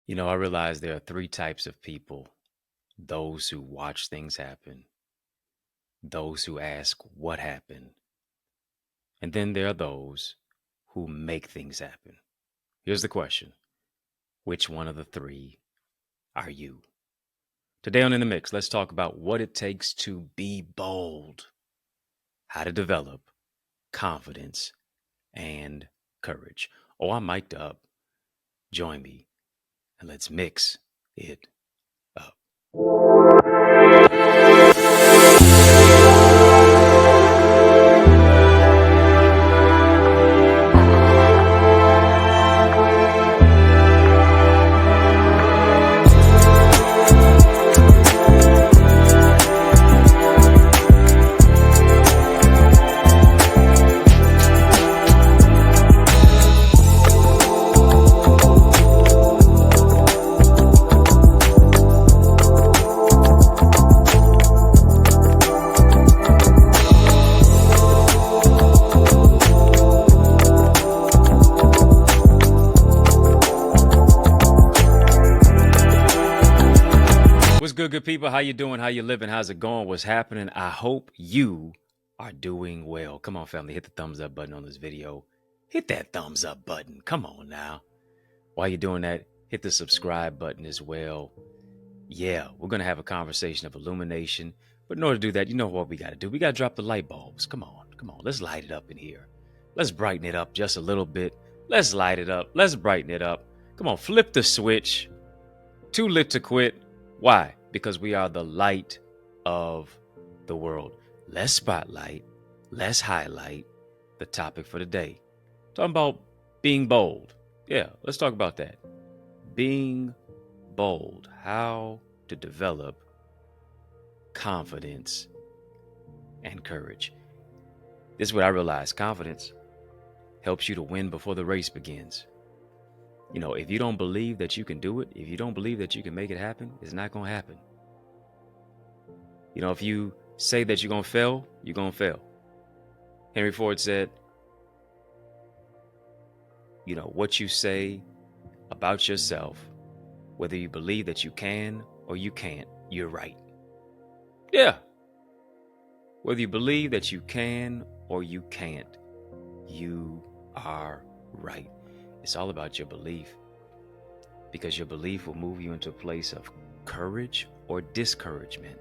I realize there are three types of people: those who watch things happen, those who ask what happened, and then there are those who make things happen. Here's the question: which one of the three are you? Today on In the Mix, let's talk about what it takes to be bold, how to develop confidence and courage. Oh, I'm mic'd up. Join me and let's mix it up. What's good people? How you doing? How you living? How's it going? What's happening? I hope you are doing well. Come on, family, hit the thumbs up button on this video. Hit that thumbs up button. Come on now. While you're doing that, hit the subscribe button as well. Yeah, we're going to have a conversation of illumination. But in order to do that, you know what we got to do? We got to drop the light bulbs. Come on. Let's light it up in here. Let's brighten it up just a little bit. Let's light it up. Let's brighten it up. Come on, flip the switch. Too lit to quit. Why? Because we are the light of the world. Let's spotlight. Let's highlight the topic for the day. Talking about being bold. Yeah, let's talk about that. Being bold. How to develop confidence and courage. This is what I realized. Confidence helps you to win before the race begins. If you don't believe that you can do it, if you don't believe that you can make it happen, it's not going to happen. If you say that you're going to fail, you're going to fail. Henry Ford said, what you say about yourself, whether you believe that you can or you can't, you're right. Yeah. Whether you believe that you can or you can't, you are right. It's all about your belief, because your belief will move you into a place of courage or discouragement.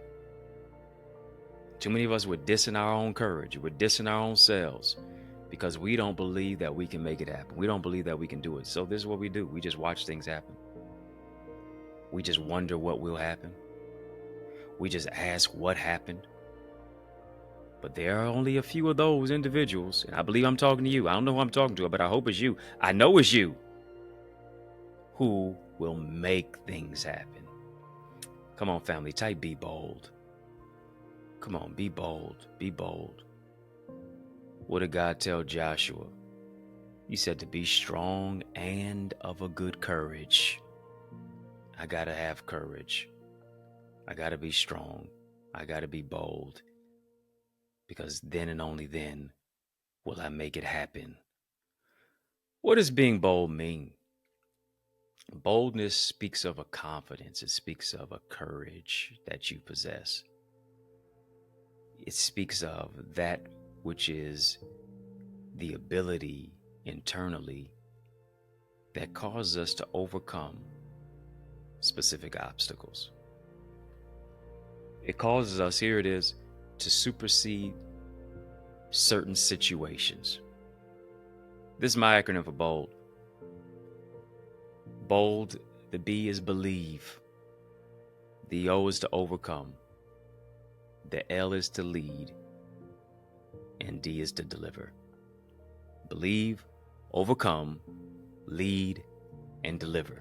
Too many of us, we're dissing our own courage. We're dissing our own selves because we don't believe that we can make it happen. We don't believe that we can do it. So this is what we do. We just watch things happen. We just wonder what will happen. We just ask what happened. But there are only a few of those individuals, and I believe I'm talking to you. I don't know who I'm talking to, but I hope it's you. I know it's you who will make things happen. Come on, family, type be bold. Come on, be bold, be bold. What did God tell Joshua? He said to be strong and of a good courage. I got to have courage. I got to be strong. I got to be bold. Because then and only then will I make it happen. What does being bold mean? Boldness speaks of a confidence. It speaks of a courage that you possess. It speaks of that which is the ability internally that causes us to overcome specific obstacles. It causes us, here it is, to supersede certain situations. This is my acronym for bold. Bold, the B is believe. The O is to overcome. The L is to lead. And D is to deliver. Believe, overcome, lead, and deliver.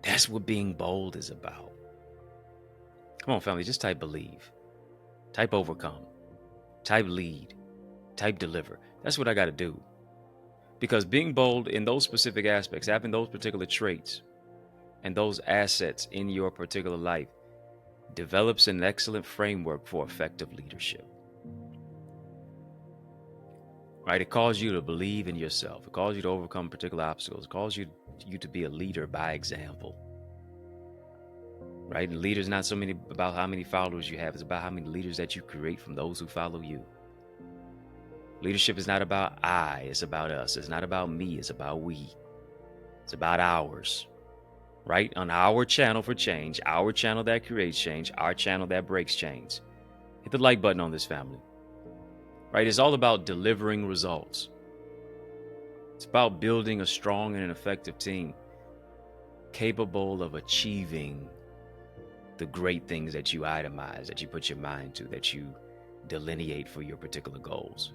That's what being bold is about. Come on, family, just type believe. Type overcome. Type lead. Type deliver. That's what I got to do. Because being bold in those specific aspects, having those particular traits and those assets in your particular life, develops an excellent framework for effective leadership. Right? It calls you to believe in yourself. It calls you to overcome particular obstacles. It calls you to be a leader by example. right? And leaders not so many about how many followers you have. It's about how many leaders that you create from those who follow you. Leadership is not about I, it's about us. It's not about me, it's about we. It's about ours, right? On our channel for change, our channel that creates change, our channel that breaks change. Hit the like button on this, family, right? It's all about delivering results. It's about building a strong and an effective team capable of achieving the great things that you itemize, that you put your mind to, that you delineate for your particular goals,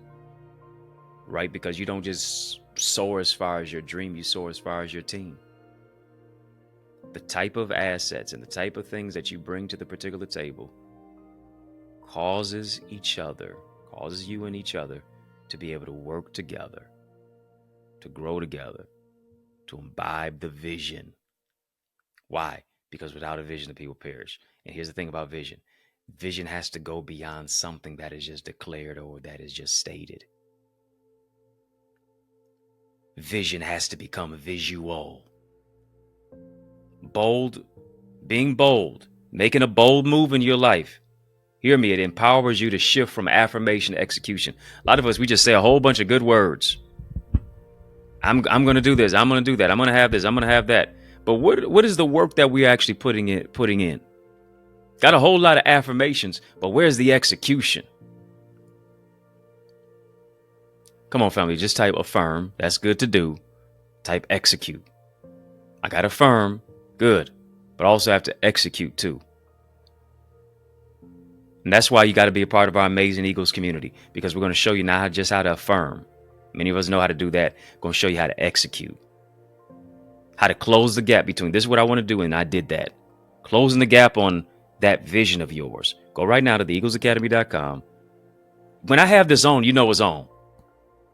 right? Because you don't just soar as far as your dream, you soar as far as your team. The type of assets and the type of things that you bring to the particular table causes you and each other to be able to work together, to grow together, to imbibe the vision. Why? Because without a vision, the people perish. And here's the thing about vision. Vision has to go beyond something that is just declared or that is just stated. Vision has to become visual. Bold, being bold, making a bold move in your life. Hear me, it empowers you to shift from affirmation to execution. A lot of us, we just say a whole bunch of good words. I'm going to do this. I'm going to do that. I'm going to have this. I'm going to have that. But what is the work that we're actually putting in? Got a whole lot of affirmations, but where's the execution? Come on, family, just type affirm. That's good to do. Type execute. I got affirm, good, but also have to execute too. And that's why you got to be a part of our Amazing Eagles community, because we're going to show you now just how to affirm. Many of us know how to do that. We're going to show you how to execute, how to close the gap between this is what I want to do and I did that. Closing the gap on that vision of yours. Go right now to theeaglesacademy.com. When I have this on, you know it's on.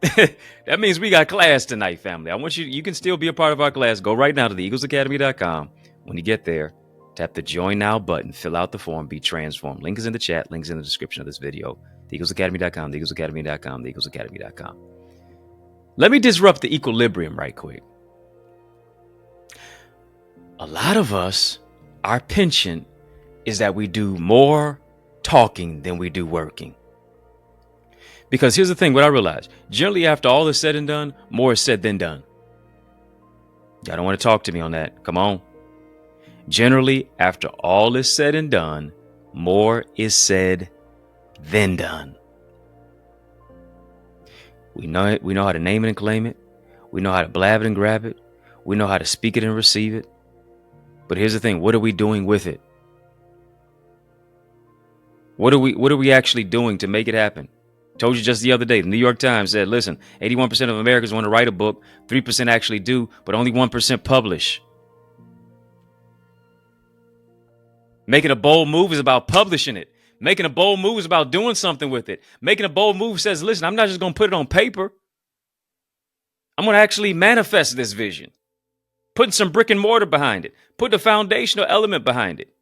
That means we got class tonight, family. I want you can still be a part of our class. Go right now to theeaglesacademy.com. When you get there, tap the join now button, fill out the form, be transformed. Link is in the chat, links in the description of this video. Theeaglesacademy.com, theeaglesacademy.com, theeaglesacademy.com. Let me disrupt the equilibrium right quick. A lot of us, our penchant is that we do more talking than we do working. Because here's the thing, what I realized, generally after all is said and done, more is said than done. Y'all don't want to talk to me on that. Come on. Generally, after all is said and done, more is said than done. We know it. We know how to name it and claim it. We know how to blab it and grab it. We know how to speak it and receive it. But here's the thing. What are we doing with it? What are we actually doing to make it happen? Told you just the other day, the New York Times said, listen, 81% of Americans want to write a book. 3% actually do, but only 1% publish. Making a bold move is about publishing it. Making a bold move is about doing something with it. Making a bold move says, listen, I'm not just going to put it on paper. I'm going to actually manifest this vision. Putting some brick and mortar behind it. Putting a foundational element behind it.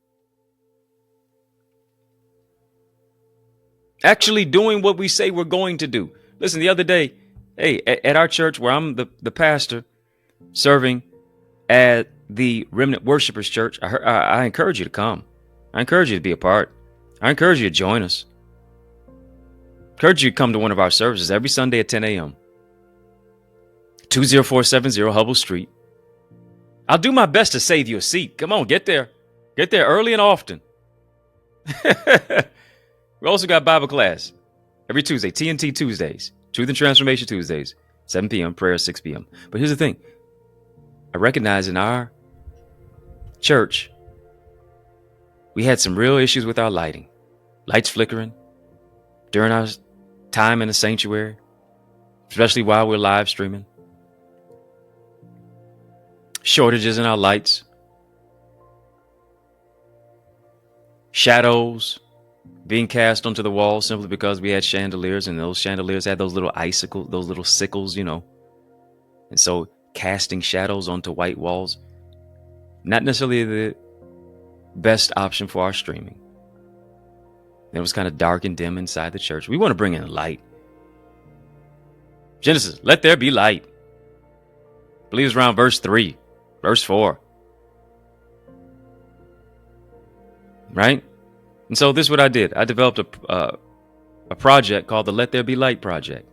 Actually doing what we say we're going to do. Listen, the other day, hey, at our church where I'm the pastor serving at the Remnant Worshipers Church, I encourage you to come. I encourage you to be a part. I encourage you to join us. I encourage you to come to one of our services every Sunday at 10 a.m. 20470 Hubble Street. I'll do my best to save you a seat. Come on, get there. Get there early and often. We also got Bible class every Tuesday, TNT Tuesdays, Truth and Transformation Tuesdays, 7 p.m., prayer 6 p.m. But here's the thing. I recognize in our church, we had some real issues with our lighting. Lights flickering during our time in the sanctuary, especially while we're live streaming. Shortages in our lights. Shadows being cast onto the wall simply because we had chandeliers, and those chandeliers had those little icicles, those little sickles, you know. And so casting shadows onto white walls, not necessarily the best option for our streaming. It was kind of dark and dim inside the church. We want to bring in light. Genesis, let there be light. I believe it's around verse 3, verse 4. right? And so this is what I did. I developed a project called the Let There Be Light Project.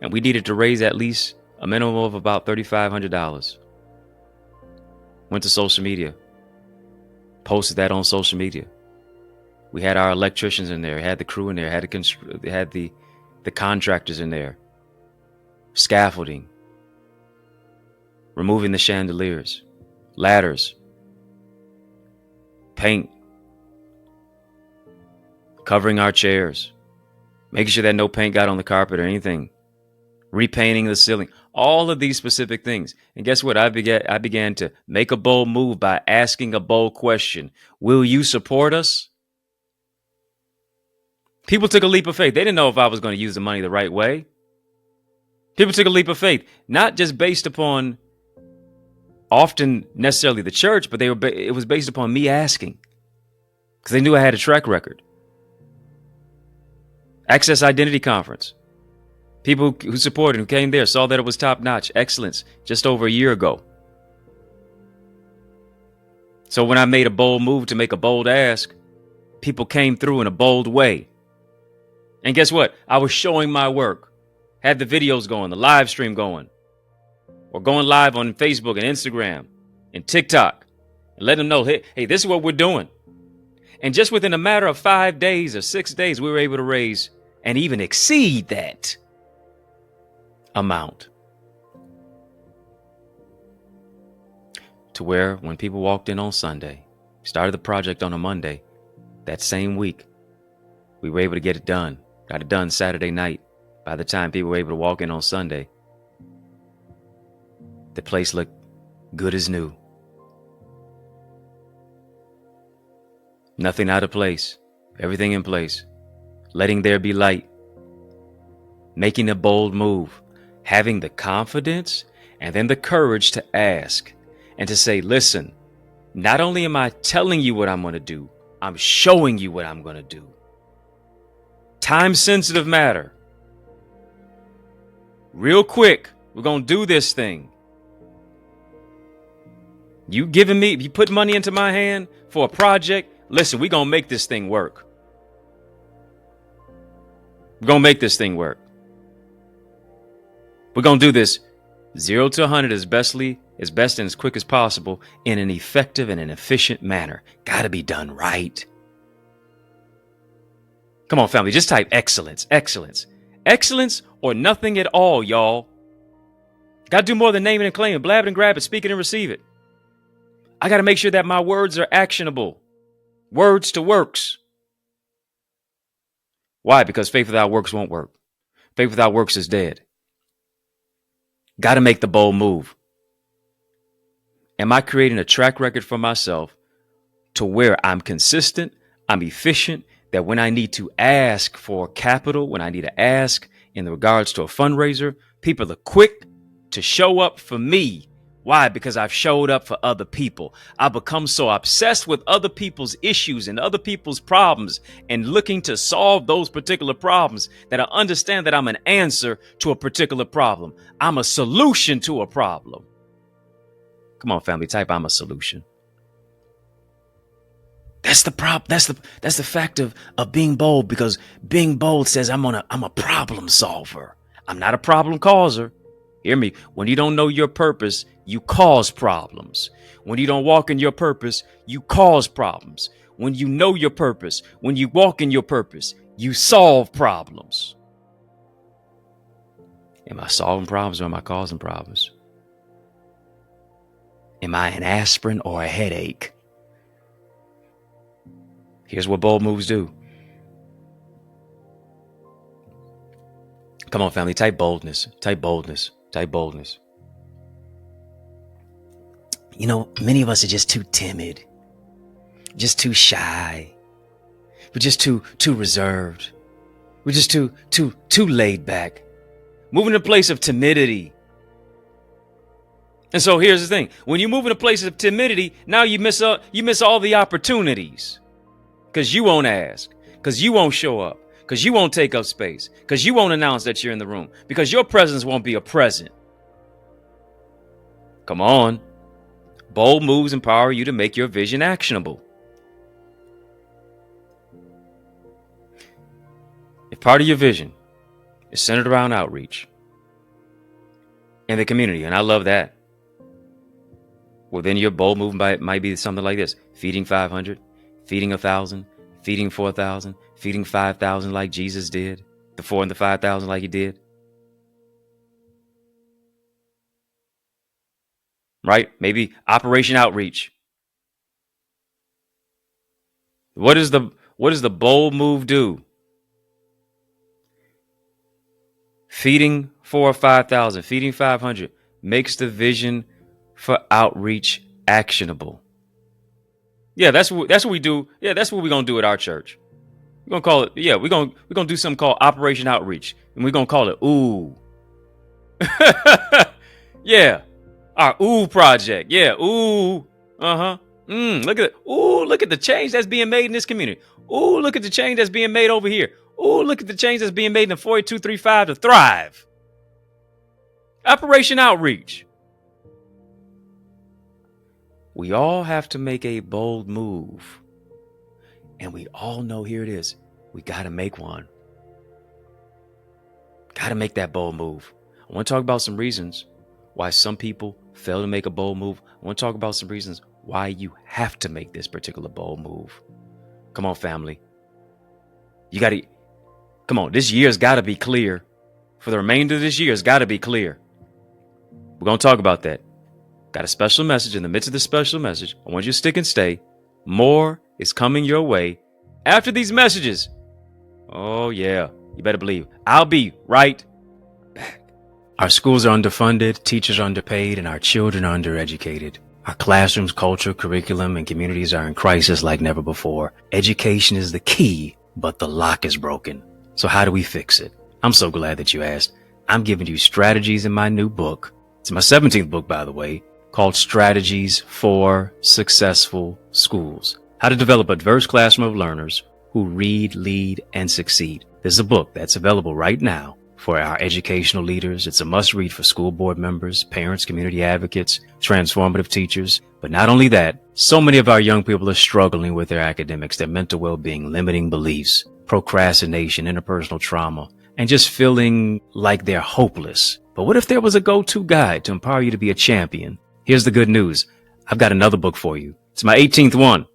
And we needed to raise at least a minimum of about $3,500. Went to social media, posted that on social media. We had our electricians in there, had the crew in there, had the contractors in there, scaffolding, removing the chandeliers, ladders, paint, covering our chairs, making sure that no paint got on the carpet or anything, repainting the ceiling, all of these specific things. And guess what? I began to make a bold move by asking a bold question. Will you support us? People took a leap of faith. They didn't know if I was going to use the money the right way. People took a leap of faith, not just based upon often necessarily the church, but it was based upon me asking, because they knew I had a track record. Access Identity Conference. People who supported, who came there, saw that it was top-notch, excellence, just over a year ago. So when I made a bold move to make a bold ask, people came through in a bold way. And guess what? I was showing my work, had the videos going, the live stream going, or going live on Facebook and Instagram and TikTok, and let them know, hey, this is what we're doing. And just within a matter of 5 days or 6 days, we were able to raise and even exceed that amount. To where when people walked in on Sunday, started the project on a Monday, that same week, we were able to get it done. Got it done Saturday night. By the time people were able to walk in on Sunday, the place looked good as new. Nothing out of place. Everything in place. Letting there be light. Making a bold move. Having the confidence and then the courage to ask and to say, listen, not only am I telling you what I'm going to do, I'm showing you what I'm going to do. Time-sensitive matter. Real quick, we're going to do this thing. You put money into my hand for a project, listen, we're going to make this thing work. We're going to make this thing work. We're going to do this 0 to 100 as best and as quick as possible in an effective and an efficient manner. Got to be done right. Come on, family, just type excellence, excellence. Excellence or nothing at all, y'all. Got to do more than name it and claim it, blab it and grab it, speak it and receive it. I got to make sure that my words are actionable. Words to works. Why? Because faith without works won't work. Faith without works is dead. Got to make the bold move. Am I creating a track record for myself to where I'm consistent, I'm efficient, that when I need to ask for capital, when I need to ask in regards to a fundraiser, people are quick to show up for me. Why? Because I've showed up for other people. I become so obsessed with other people's issues and other people's problems and looking to solve those particular problems that I understand that I'm an answer to a particular problem. I'm a solution to a problem. Come on, family, type I'm a solution. That's the that's the fact of being bold, because being bold says I'm a problem solver. I'm not a problem causer. Hear me. When you don't know your purpose, you cause problems. When you don't walk in your purpose, you cause problems. When you know your purpose, when you walk in your purpose, you solve problems. Am I solving problems or am I causing problems? Am I an aspirin or a headache? Here's what bold moves do. Come on, family, type boldness, type boldness, type boldness. You know, many of us are just too timid, just too shy. We're just too reserved. We're just too laid back. Moving to a place of timidity. And so here's the thing. When you move in a place of timidity, now you miss all the opportunities. Because you won't ask. Because you won't show up. Because you won't take up space. Because you won't announce that you're in the room. Because your presence won't be a present. Come on. Bold moves empower you to make your vision actionable. If part of your vision is centered around outreach in the community, and I love that, well, then your bold move might be something like this: feeding 500, feeding 1,000, feeding 4,000, feeding 5,000 like Jesus did, the 4 and the 5,000 like he did. Right? Maybe Operation Outreach. What does the bold move do? Feeding 4 or 5,000, feeding 500 makes the vision for outreach actionable. Yeah, that's what we do. Yeah, that's what we're gonna do at our church. We're gonna call it. Yeah, we're gonna do something called Operation Outreach, and we're gonna call it Ooh. Yeah, our Ooh project. Yeah, Ooh. Look at the change that's being made in this community. Ooh, look at the change that's being made over here. Ooh, look at the change that's being made in 4235 to thrive. Operation Outreach. We all have to make a bold move. And we all know, here it is, we got to make one. Got to make that bold move. I want to talk about some reasons why some people fail to make a bold move. I want to talk about some reasons why you have to make this particular bold move. Come on, family. You got to, come on, this year's got to be clear. For the remainder of this year, it's got to be clear. We're going to talk about that. Got a special message. In the midst of the special message, I want you to stick and stay. More is coming your way after these messages. Oh, yeah. You better believe. I'll be right back. Our schools are underfunded, teachers are underpaid, and our children are undereducated. Our classrooms, culture, curriculum, and communities are in crisis like never before. Education is the key, but the lock is broken. So how do we fix it? I'm so glad that you asked. I'm giving you strategies in my new book. It's my 17th book, by the way, called Strategies for Successful Schools. How to develop a diverse classroom of learners who read, lead, and succeed. This is a book that's available right now for our educational leaders. It's a must-read for school board members, parents, community advocates, transformative teachers. But not only that, so many of our young people are struggling with their academics, their mental well-being, limiting beliefs, procrastination, interpersonal trauma, and just feeling like they're hopeless. But what if there was a go-to guide to empower you to be a champion? Here's the good news. I've got another book for you. It's my 18th one.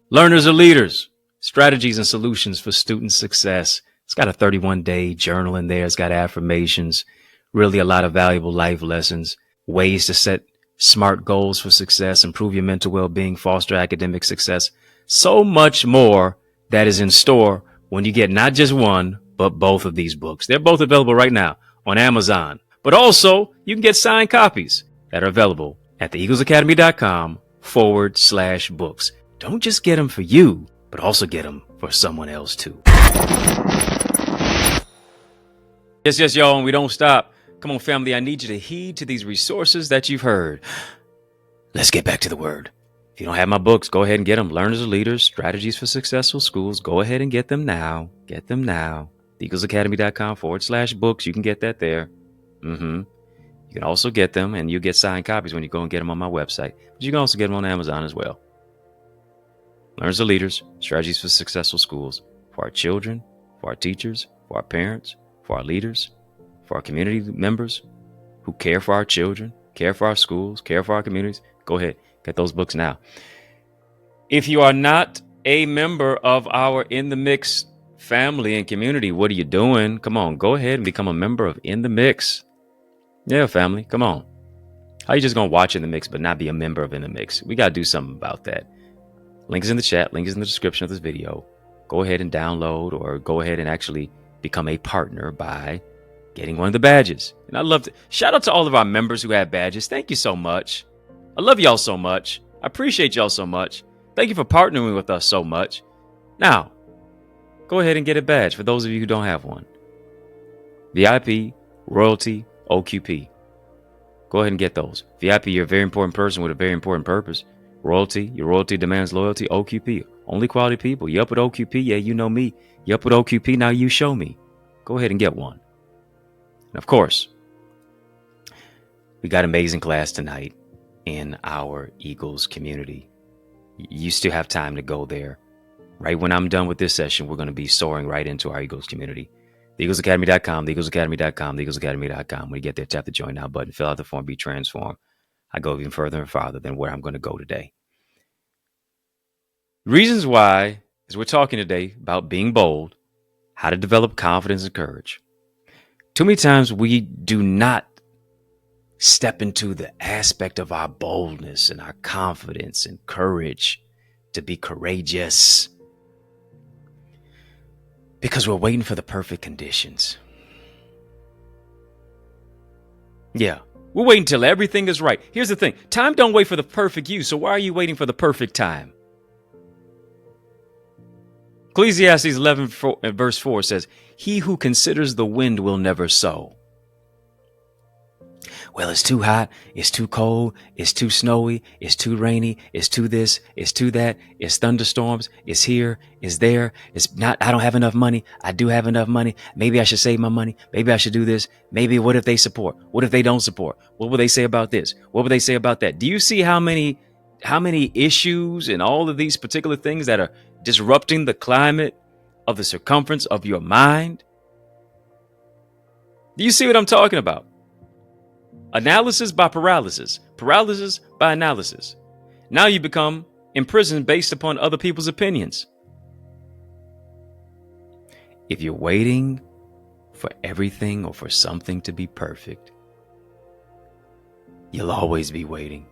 Learners are Leaders, Strategies and Solutions for Student Success. It's got a 31-day journal in there. It's got affirmations, really a lot of valuable life lessons, ways to set smart goals for success, improve your mental well-being, foster academic success. So much more that is in store when you get not just one, but both of these books. They're both available right now on Amazon. But also, you can get signed copies that are available at theeaglesacademy.com/books. Don't just get them for you, but also get them for someone else too. Yes, y'all, and we don't stop. Come on, family, I need you to heed to these resources that you've heard. Let's get back to the word. If you don't have my books, go ahead and get them. Learners are Leaders, Strategies for Successful Schools. Go ahead and get them now. Get them now. theeaglesacademy.com/books. You can get that there. You can also get them, and you get signed copies when you go and get them on my website. But you can also get them on Amazon as well. Learners are Leaders, Strategies for Successful Schools. For our children, for our teachers, for our parents, for our leaders, for our community members who care for our children, care for our schools, care for our communities. Go ahead, get those books now. If you are not a member of our In the Mix family and community, what are you doing? Come on, go ahead and become a member of In the Mix. Yeah, family, come on. How you just going to watch In the Mix but not be a member of In the Mix? We got to do something about that. Link is in the chat. Link is in the description of this video. Go ahead and download, or go ahead and actually become a partner by getting one of the badges. And I love to shout out to all of our members who have badges. Thank you so much. I love y'all so much. I appreciate y'all so much. Thank you for partnering with us so much. Now, go ahead and get a badge for those of you who don't have one. VIP, Royalty, OQP. Go ahead and get those. VIP, you're a very important person with a very important purpose. Royalty, your royalty demands loyalty. OQP, only quality people. You up with OQP? Yeah, you know me. You up with OQP? Now you show me. Go ahead and get one. And of course, we got an amazing class tonight in our Eagles community. You still have time to go there. Right when I'm done with this session, we're going to be soaring right into our Eagles community. TheEaglesAcademy.com, TheEaglesAcademy.com, TheEaglesAcademy.com. When you get there, tap the join now button, fill out the form, be transformed. I go even further and farther than where I'm going to go today. Reasons why, as we're talking today about being bold, how to develop confidence and courage. Too many times we do not step into the aspect of our boldness and our confidence and courage to be courageous because we're waiting for the perfect conditions. Yeah, we're waiting until everything is right. Here's the thing. Time don't wait for the perfect you. So why are you waiting for the perfect time? Ecclesiastes 11 verse 4 says, he who considers the wind will never sow. Well, it's too hot, it's too cold, it's too snowy, it's too rainy, it's too this, it's too that, it's thunderstorms, it's here, it's there, it's not, I don't have enough money, I do have enough money, maybe I should save my money, maybe I should do this, maybe what if they support, what if they don't support, what will they say about this, what will they say about that? Do you see how many issues and all of these particular things that are disrupting the climate of the circumference of your mind? Do you see what I'm talking about? Analysis by paralysis, paralysis by analysis. Now you become imprisoned based upon other people's opinions. If you're waiting for everything or for something to be perfect, you'll always be waiting.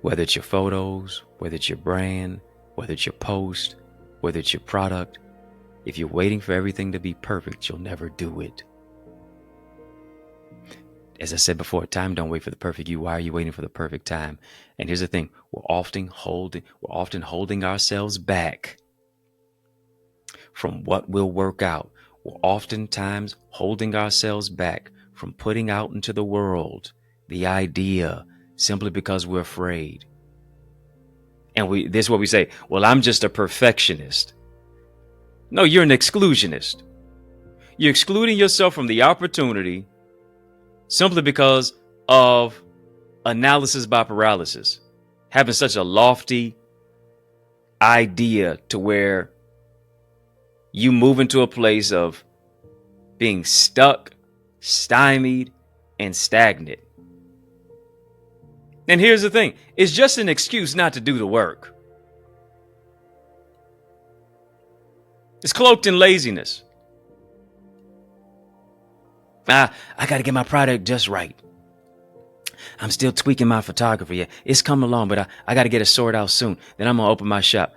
Whether it's your photos, whether it's your brand, whether it's your post, whether it's your product, if you're waiting for everything to be perfect, you'll never do it. As I said before, time don't wait for the perfect you. Why are you waiting for the perfect time? And here's the thing. We're often holding ourselves back from what will work out. We're oftentimes holding ourselves back from putting out into the world the idea simply because we're afraid. And this is what we say, well, I'm just a perfectionist. No, you're an exclusionist. You're excluding yourself from the opportunity simply because of analysis by paralysis. Having such a lofty idea to where you move into a place of being stuck, stymied, and stagnant. And here's the thing. It's just an excuse not to do the work. It's cloaked in laziness. I got to get my product just right. I'm still tweaking my photography. Yeah, it's coming along, but I got to get it sorted out soon. Then I'm going to open my shop.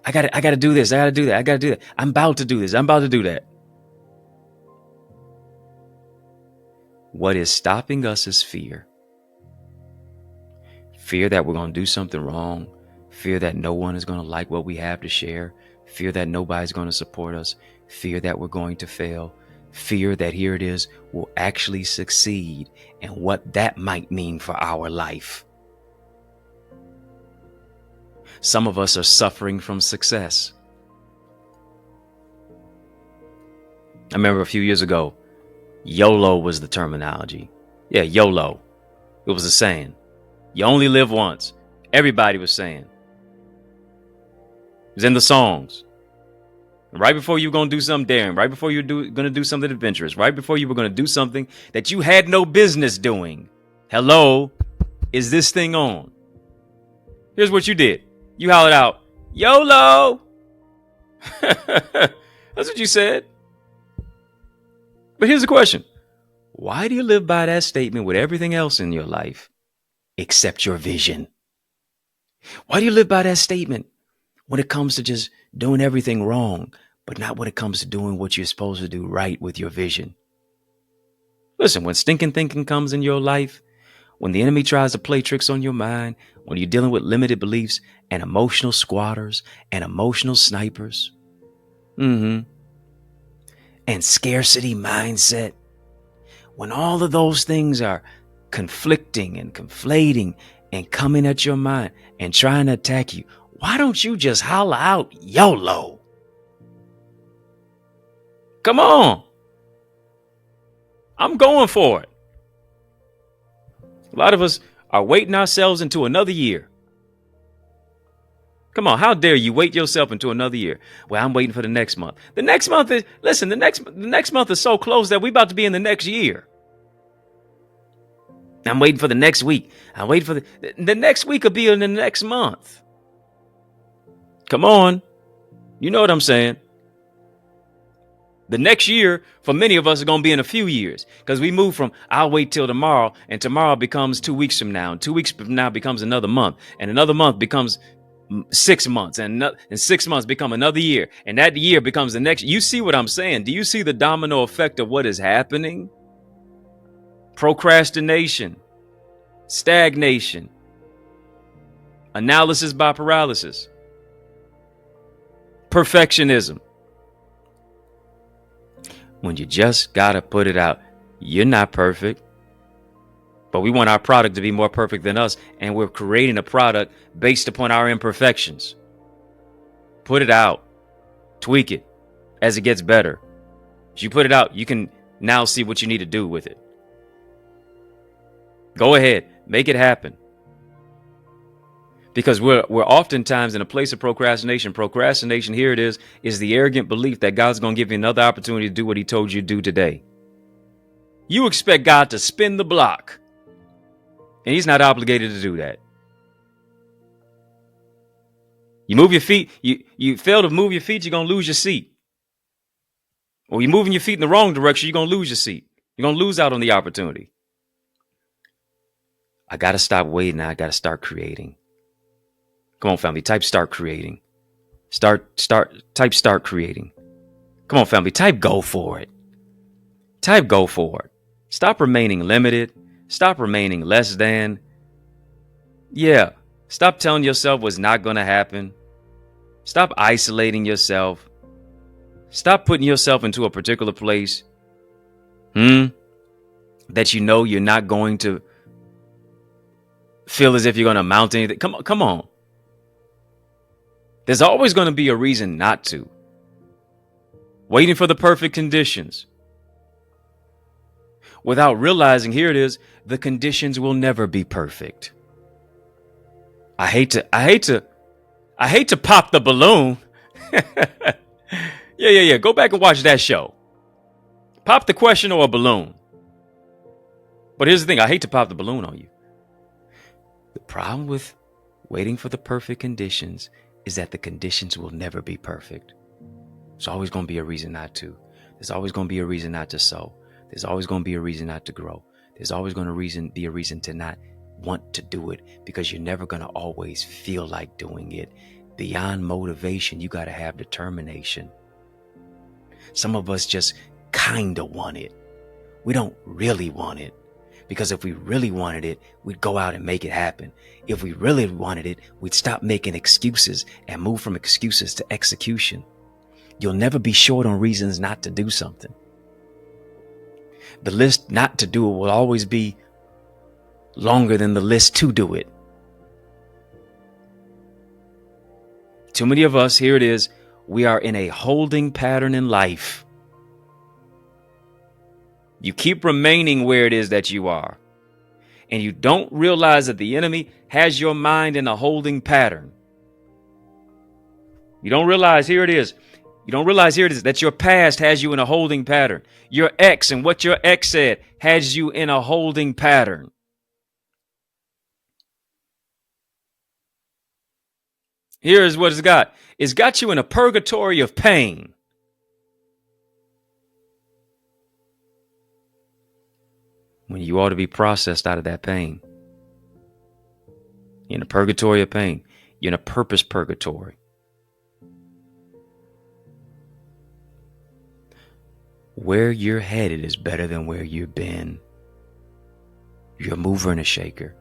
I got to do this. I got to do that. I got to do that. I'm about to do this. I'm about to do that. What is stopping us is fear. Fear that we're going to do something wrong. Fear that no one is going to like what we have to share. Fear that nobody's going to support us. Fear that we're going to fail. Fear that here it is, we'll actually succeed and what that might mean for our life. Some of us are suffering from success. I remember a few years ago, YOLO was the terminology. Yeah, YOLO. It was a saying. You only live once. Everybody was saying. It was in the songs. Right before you were going to do something daring, right before you were going to do something adventurous, right before you were going to do something that you had no business doing. Hello, is this thing on? Here's what you did. You hollered out, YOLO. That's what you said. But here's the question. Why do you live by that statement with everything else in your life except your vision? Why do you live by that statement when it comes to just doing everything wrong, but not when it comes to doing what you're supposed to do right with your vision? Listen, when stinking thinking comes in your life, when the enemy tries to play tricks on your mind, when you're dealing with limited beliefs and emotional squatters and emotional snipers, and scarcity mindset, when all of those things are conflicting and conflating and coming at your mind and trying to attack you, why don't you just holler out YOLO? Come on. I'm going for it. A lot of us are waiting ourselves into another year. Come on, how dare you wait yourself into another year? Well, I'm waiting for the next month. The next month is, listen, the next month is so close that we about to be in the next year. I'm waiting for the next week. I'm waiting for the next week will be in the next month. Come on. You know what I'm saying? The next year for many of us is going to be in a few years because we move from I'll wait till tomorrow, and tomorrow becomes 2 weeks from now, and 2 weeks from now becomes another month, and another month becomes 6 months, and 6 months become another year, and that year becomes the next. You see what I'm saying? Do you see the domino effect of what is happening? Procrastination, stagnation, analysis by paralysis, perfectionism. When you just gotta put it out. You're not perfect, but we want our product to be more perfect than us, and we're creating a product based upon our imperfections. Put it out, tweak it as it gets better. As you put it out, you can now see what you need to do with it. Go ahead, make it happen. Because we're oftentimes in a place of procrastination. Procrastination, here it is the arrogant belief that God's going to give you another opportunity to do what he told you to do today. You expect God to spin the block, and he's not obligated to do that. You move your feet, you fail to move your feet, you're going to lose your seat. Or you're moving your feet in the wrong direction, you're going to lose your seat. You're going to lose out on the opportunity. I got to stop waiting. I got to start creating. Come on, family, type start creating. Type start creating. Come on, family, type go for it. Type go for it. Stop remaining limited. Stop remaining less than. Yeah, stop telling yourself what's not going to happen. Stop isolating yourself. Stop putting yourself into a particular place that you know you're not going to feel as if you're going to amount to anything. Come on. There's always going to be a reason not to. Waiting for the perfect conditions. Without realizing, here it is, the conditions will never be perfect. I hate to pop the balloon. Yeah. Go back and watch that show. Pop the question or a balloon. But here's the thing, I hate to pop the balloon on you. The problem with waiting for the perfect conditions is that the conditions will never be perfect. There's always going to be a reason not to. There's always going to be a reason not to sow. There's always going to be a reason not to grow. There's always going to be a reason to not want to do it, because you're never going to always feel like doing it. Beyond motivation, you got to have determination. Some of us just kind of want it. We don't really want it. Because if we really wanted it, we'd go out and make it happen. If we really wanted it, we'd stop making excuses and move from excuses to execution. You'll never be short on reasons not to do something. The list not to do it will always be longer than the list to do it. Too many of us, here it is, we are in a holding pattern in life. You keep remaining where it is that you are, and you don't realize that the enemy has your mind in a holding pattern. You don't realize, here it is. You don't realize, here it is, that your past has you in a holding pattern. Your ex and what your ex said has you in a holding pattern. Here is what it's got. It's got you in a purgatory of pain. When you ought to be processed out of that pain. You're in a purgatory of pain. You're in a purpose purgatory. Where you're headed is better than where you've been. You're a mover and a shaker.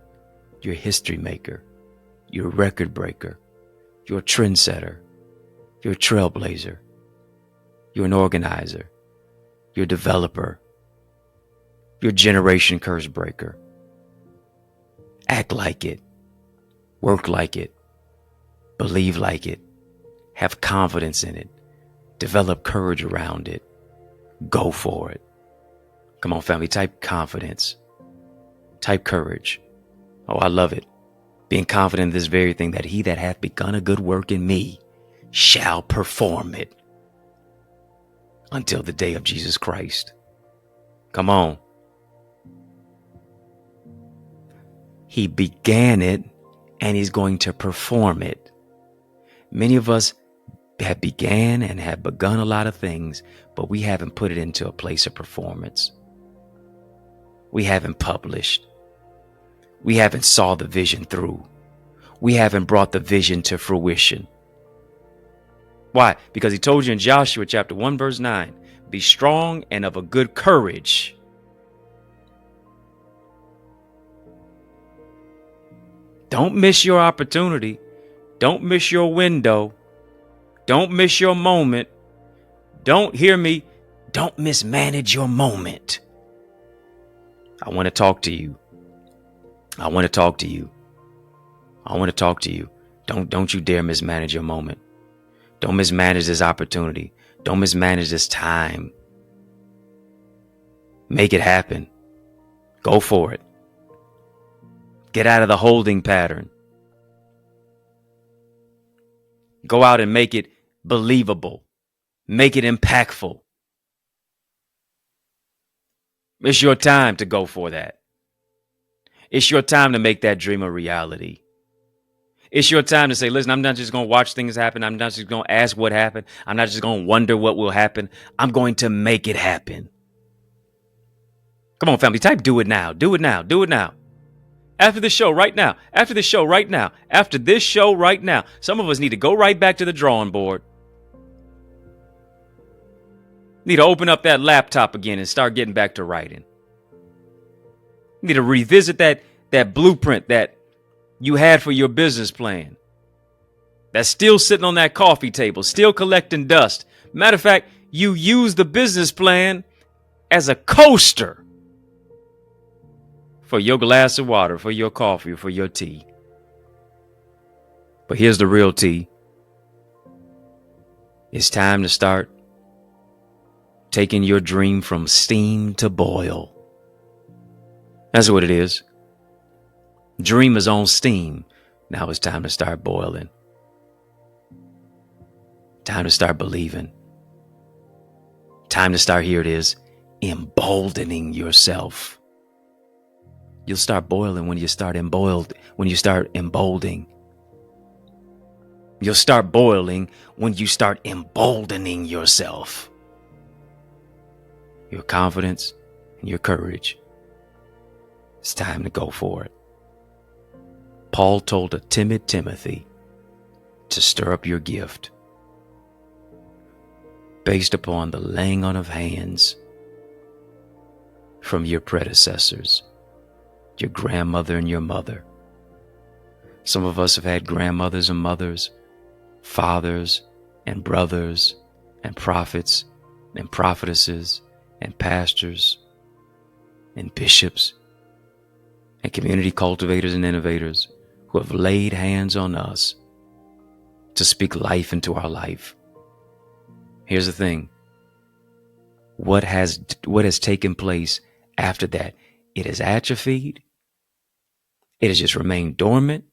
You're a history maker. You're a record breaker. You're a trendsetter. You're a trailblazer. You're an organizer. You're a developer. You're a generation curse breaker. Act like it. Work like it. Believe like it. Have confidence in it. Develop courage around it. Go for it. Come on, family. Type confidence. Type courage. Oh, I love it. being confident in this very thing, that he that hath begun a good work in me shall perform it until the day of Jesus Christ. Come on. He began it and he's going to perform it. Many of us have began and have begun a lot of things, but we haven't put it into a place of performance. We haven't published. We haven't saw the vision through. We haven't brought the vision to fruition. Why? Because he told you in Joshua chapter 1 verse 9, be strong and of a good courage. Don't miss your opportunity. Don't miss your window. Don't miss your moment. Don't hear me. Don't mismanage your moment. I want to talk to you. I want to talk to you. I want to talk to you. Don't you dare mismanage your moment. Don't mismanage this opportunity. Don't mismanage this time. Make it happen. Go for it. Get out of the holding pattern. Go out and make it believable. Make it impactful. It's your time to go for that. It's your time to make that dream a reality. It's your time to say, listen, I'm not just going to watch things happen. I'm not just going to ask what happened. I'm not just going to wonder what will happen. I'm going to make it happen. Come on, family, type do it now. Do it now. Do it now. After this show right now. After this show right now. After this show right now. Some of us need to go right back to the drawing board. Need to open up that laptop again and start getting back to writing. Need to revisit that blueprint that you had for your business plan. That's still sitting on that coffee table, still collecting dust. Matter of fact, you use the business plan as a coaster for your glass of water, for your coffee, or for your tea. But here's the real tea. It's time to start taking your dream from steam to boil. That's what it is. Dream is on steam. Now it's time to start boiling. Time to start believing. Time to start, here it is, emboldening yourself. You'll start boiling when you start emboldening. You'll start boiling when you start emboldening yourself. Your confidence and your courage. It's time to go for it. Paul told a timid Timothy to stir up your gift based upon the laying on of hands from your predecessors, your grandmother and your mother. Some of us have had grandmothers and mothers, fathers and brothers and prophets and prophetesses and pastors and bishops and community cultivators and innovators who have laid hands on us to speak life into our life. Here's the thing. What has taken place after that? It has atrophied. It has just remained dormant.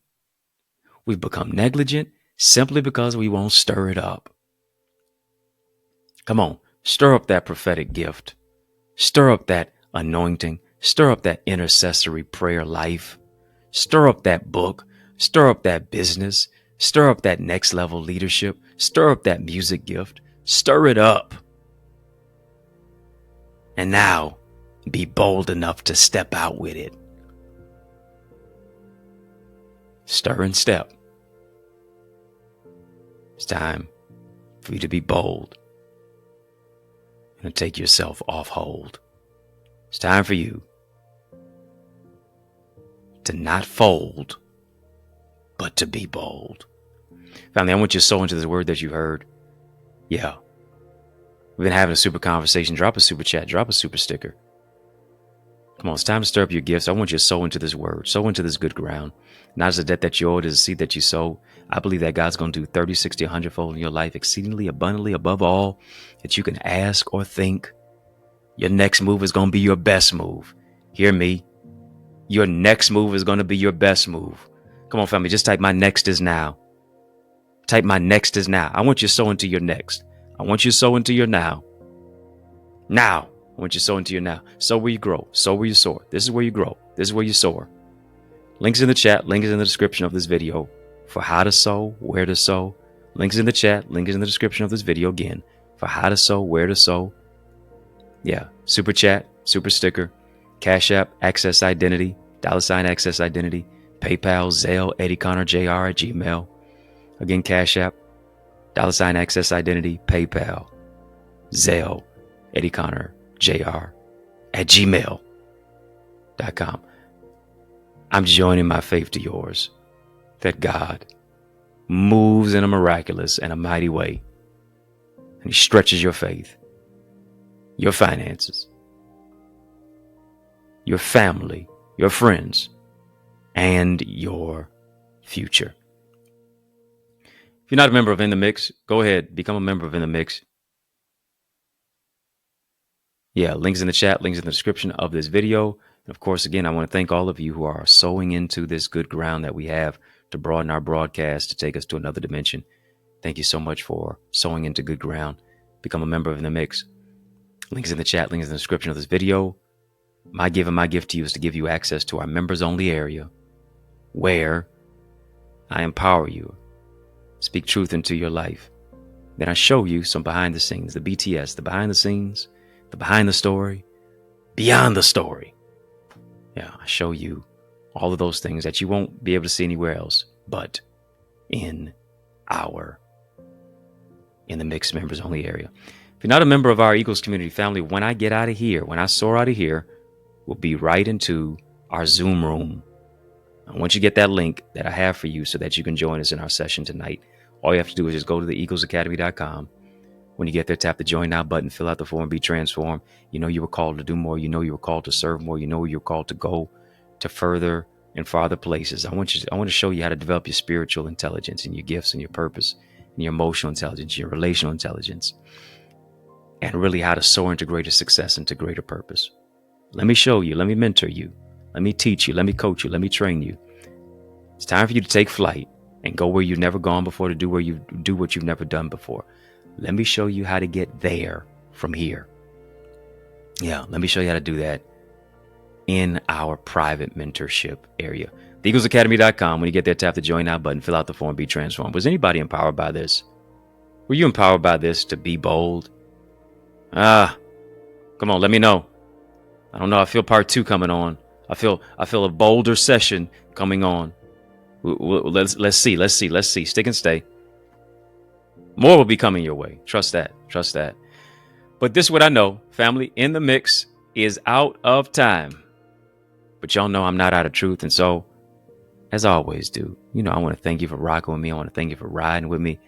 We've become negligent simply because we won't stir it up. Come on, stir up that prophetic gift. Stir up that anointing. Stir up that intercessory prayer life. Stir up that book. Stir up that business. Stir up that next level leadership. Stir up that music gift. Stir it up. And now be bold enough to step out with it. Stir and step. It's time for you to be bold and to take yourself off hold. It's time for you to not fold, but to be bold. Family, I want you to sow into this word that you heard. Yeah. We've been having a super conversation. Drop a super chat. Drop a super sticker. Come on, it's time to stir up your gifts. I want you to sow into this word. Sow into this good ground. Not as a debt that you owe, it is a seed that you sow. I believe that God's going to do 30, 60, 100-fold in your life, exceedingly abundantly above all that you can ask or think. Your next move is going to be your best move. Hear me. Your next move is going to be your best move. Come on, family. Just type my next is now. Type my next is now. I want you to sow into your next. I want you to sow into your now. Now. I want you to sow into your now. Sow where you grow. Sow where you soar. This is where you grow. This is where you soar. Links in the chat. Link is in the description of this video for how to sow, where to sow. Links in the chat. Link is in the description of this video again for how to sow, where to sow. Yeah. Super chat, super sticker, Cash App, Access Identity, $ Access Identity, PayPal, Zelle, EddieConnorJr at Gmail. Again, Cash App, $ Access Identity, PayPal, Zelle, EddieConnorJr at gmail.com. I'm joining my faith to yours that God moves in a miraculous and a mighty way. And he stretches your faith, your finances, your family, your friends, and your future. If you're not a member of In the Mix, go ahead, become a member of In the Mix. Yeah, links in the chat, links in the description of this video. And of course, again, I want to thank all of you who are sowing into this good ground that we have to broaden our broadcast, to take us to another dimension. Thank you so much for sowing into good ground. Become a member of In the Mix. Links in the chat, links in the description of this video. My gift to you is to give you access to our members only area where I empower you, speak truth into your life. Then I show you some behind the scenes, the BTS, the behind the scenes, the behind the story, beyond the story. Yeah, I show you all of those things that you won't be able to see anywhere else but in the Mix members only area. If you're not a member of our Eagles community family, when I get out of here, when I soar out of here, we'll be right into our Zoom room. I want you to get that link that I have for you so that you can join us in our session tonight. All you have to do is just go to the eaglesacademy.com. When you get there, tap the Join Now button, fill out the form, be transformed. You know you were called to do more. You know you were called to serve more. You know you're called to go to further and farther places. I want to show you how to develop your spiritual intelligence and your gifts and your purpose and your emotional intelligence, your relational intelligence, and really how to soar into greater success, into greater purpose. Let me show you. Let me mentor you. Let me teach you. Let me coach you. Let me train you. It's time for you to take flight and go where you've never gone before, to do what you've never done before. Let me show you how to get there from here. Yeah, let me show you how to do that in our private mentorship area. TheEaglesAcademy.com. When you get there, tap the Join Now button, fill out the form, be transformed. Was anybody empowered by this? Were you empowered by this to be bold? Come on, let me know. I don't know. I feel part 2 coming on. I feel a bolder session coming on. Let's see. Stick and stay. More will be coming your way. Trust that. But this is what I know. Family, In the Mix is out of time. But y'all know I'm not out of truth. And so, as I always do, I want to thank you for rocking with me. I want to thank you for riding with me.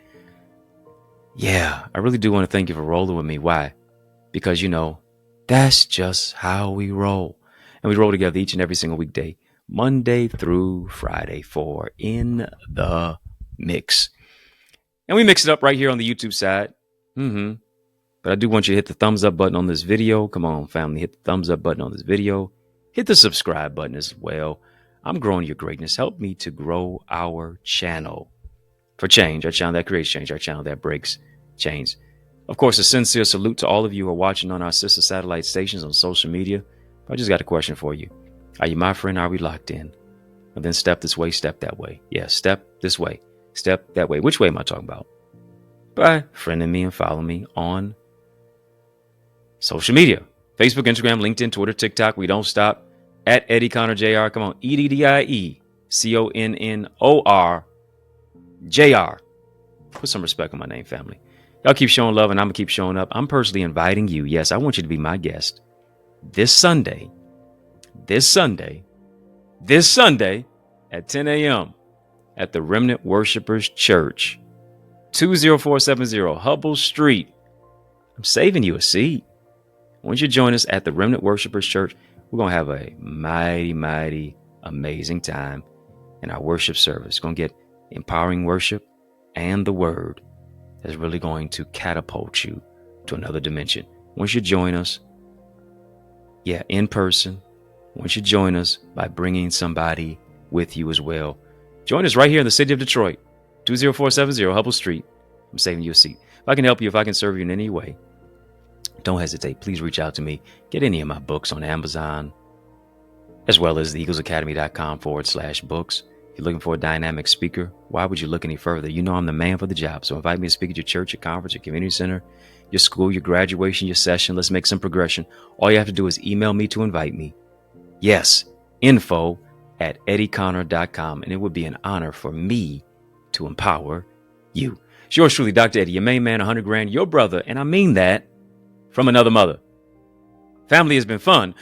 Yeah, I really do want to thank you for rolling with me. Why? Because, that's just how we roll. And we roll together each and every single weekday, Monday through Friday, for In the Mix. And we mix it up right here on the YouTube side. But I do want you to hit the thumbs up button on this video. Come on, family, hit the thumbs up button on this video. Hit the subscribe button as well. I'm growing your greatness. Help me to grow our channel for change, our channel that creates change, our channel that breaks chains. Of course, a sincere salute to all of you who are watching on our sister satellite stations on social media. I just got a question for you. Are you my friend? Are we locked in? And then step this way, step that way. Yeah, step this way, step that way. Which way am I talking about? By friending me and following me on social media. Facebook, Instagram, LinkedIn, Twitter, TikTok. We don't stop. At EddieConnorJr. Come on. EddieConnorJr. Put some respect on my name, family. Y'all keep showing love and I'm going to keep showing up. I'm personally inviting you. Yes, I want you to be my guest this Sunday at 10 a.m. at the Remnant Worshipers Church, 20470 Hubble Street. I'm saving you a seat. Once you join us at the Remnant Worshipers Church, we're going to have a mighty, mighty, amazing time in our worship service. Going to get empowering worship and the word that's really going to catapult you to another dimension. Once you join us, in person, once you join us by bringing somebody with you as well, Join us right here in the city of Detroit, 20470 Hubble Street. I'm saving you a seat. If I can help you, if I can serve you in any way, don't hesitate. Please reach out to me. Get any of my books on Amazon, as well as theeaglesacademy.com/books. If you're looking for a dynamic speaker, why would you look any further? You know I'm the man for the job. So invite me to speak at your church, your conference, your community center, your school, your graduation, your session. Let's make some progression. All you have to do is email me to invite me. Yes, info@EddieConnor.com. And it would be an honor for me to empower you. It's yours truly, Dr. Eddie, your main man, 100 grand, your brother. And I mean that from another mother. Family has been fun,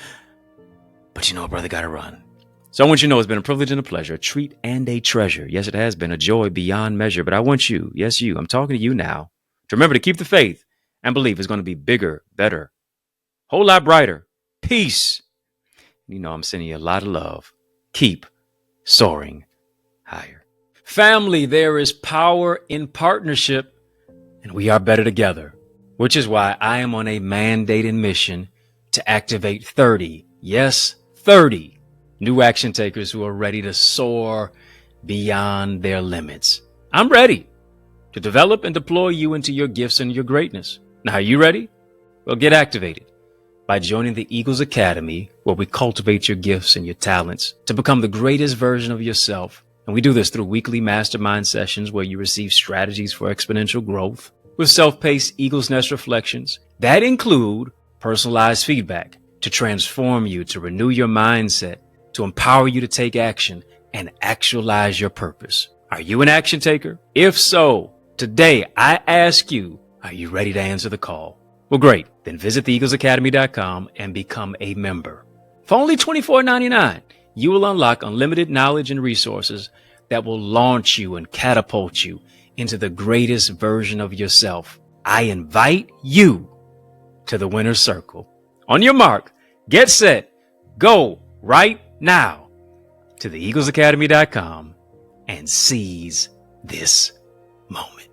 but you know, a brother got to run. So I want you to know it's been a privilege and a pleasure, a treat and a treasure. Yes, it has been a joy beyond measure. But I want you, yes, you, I'm talking to you now, to remember to keep the faith and believe it's going to be bigger, better, whole lot brighter. Peace. You know, I'm sending you a lot of love. Keep soaring higher. Family, there is power in partnership, and we are better together, which is why I am on a mandated mission to activate 30, yes, 30 new action takers who are ready to soar beyond their limits. I'm ready to develop and deploy you into your gifts and your greatness. Now, are you ready? Well, get activated by joining the Eagles Academy, where we cultivate your gifts and your talents to become the greatest version of yourself. And we do this through weekly mastermind sessions where you receive strategies for exponential growth with self-paced Eagles Nest reflections that include personalized feedback to transform you, to renew your mindset, to empower you to take action and actualize your purpose. Are you an action taker? If so, today I ask you, are you ready to answer the call? Well, great. Then visit theeaglesacademy.com and become a member. For only $24.99, you will unlock unlimited knowledge and resources that will launch you and catapult you into the greatest version of yourself. I invite you to the winner's circle. On your mark, get set, go right now to theeaglesacademy.com and seize this moment.